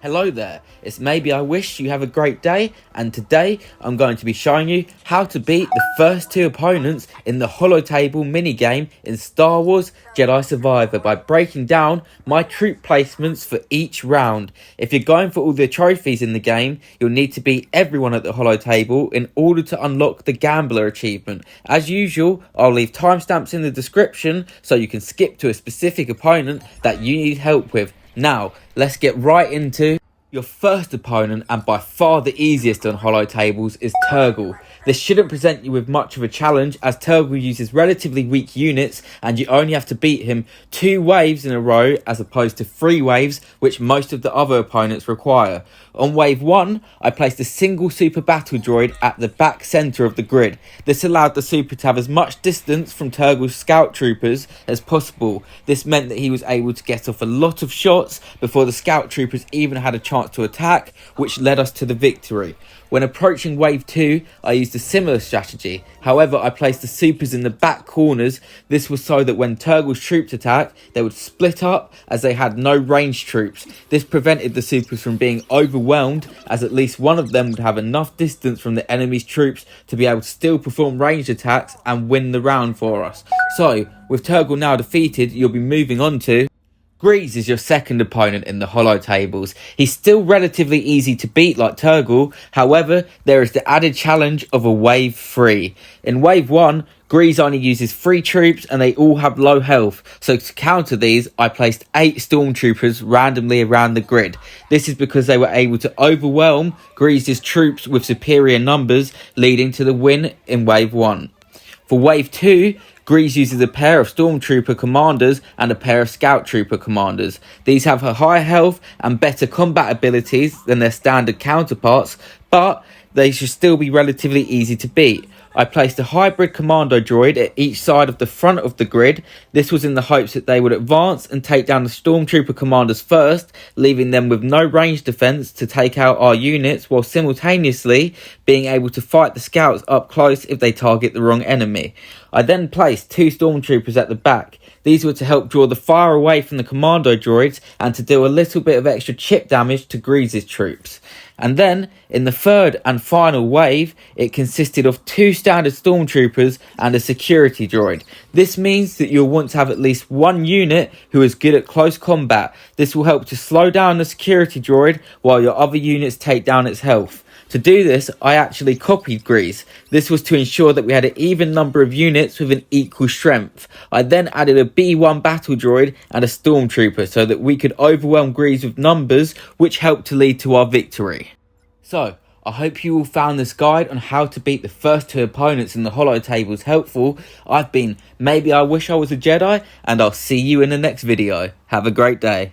Hello there, it's Maybe I Wish You Have a Great Day, and today I'm going to be showing you how to beat the first two opponents in the Holotable minigame in Star Wars Jedi Survivor by breaking down my troop placements for each round. If you're going for all the trophies in the game, you'll need to beat everyone at the Holotable in order to unlock the Gambler achievement. As usual, I'll leave timestamps in the description so you can skip to a specific opponent that you need help with. Now, let's get right into your first opponent, and by far the easiest on Holotables is Turgle. This shouldn't present you with much of a challenge, as Turgle uses relatively weak units and you only have to beat him 2 waves in a row as opposed to 3 waves which most of the other opponents require. On wave 1, I placed a single super battle droid at the back centre of the grid. This allowed the super to have as much distance from Turgle's scout troopers as possible. This meant that he was able to get off a lot of shots before the scout troopers even had a chance to attack, which led us to the victory. When approaching wave 2, I used a similar strategy. However, I placed the supers in the back corners. This was so that when Turgle's troops attacked, they would split up as they had no ranged troops. This prevented the supers from being overwhelmed, as at least one of them would have enough distance from the enemy's troops to be able to still perform ranged attacks and win the round for us. So, with Turgle now defeated, you'll be moving on to Greez is your second opponent in the Holotables. He's still relatively easy to beat like Turgle, however, there is the added challenge of a wave 3. In wave 1, Greez only uses 3 troops and they all have low health, so to counter these, I placed 8 stormtroopers randomly around the grid. This is because they were able to overwhelm Greez's troops with superior numbers, leading to the win in wave 1. For wave 2, Greez uses a pair of Stormtrooper commanders and a pair of Scout Trooper commanders. These have a higher health and better combat abilities than their standard counterparts, but they should still be relatively easy to beat. I placed a hybrid commando droid at each side of the front of the grid. This was in the hopes that they would advance and take down the Stormtrooper commanders first, leaving them with no range defense to take out our units, while simultaneously being able to fight the scouts up close if they target the wrong enemy. I then placed 2 Stormtroopers at the back. These were to help draw the fire away from the commando droids and to deal a little bit of extra chip damage to Greez's troops. And then, in the third and final wave, it consisted of 2 standard Stormtroopers and a security droid. This means that you'll want to have at least 1 unit who is good at close combat. This will help to slow down the security droid while your other units take down its health. To do this, I actually copied Greez. This was to ensure that we had an even number of units with an equal strength. I then added a B1 battle droid and a stormtrooper so that we could overwhelm Greez with numbers, which helped to lead to our victory. So, I hope you all found this guide on how to beat the first 2 opponents in the Holotables helpful. I've been Maybe I Wish I Was a Jedi, and I'll see you in the next video. Have a great day.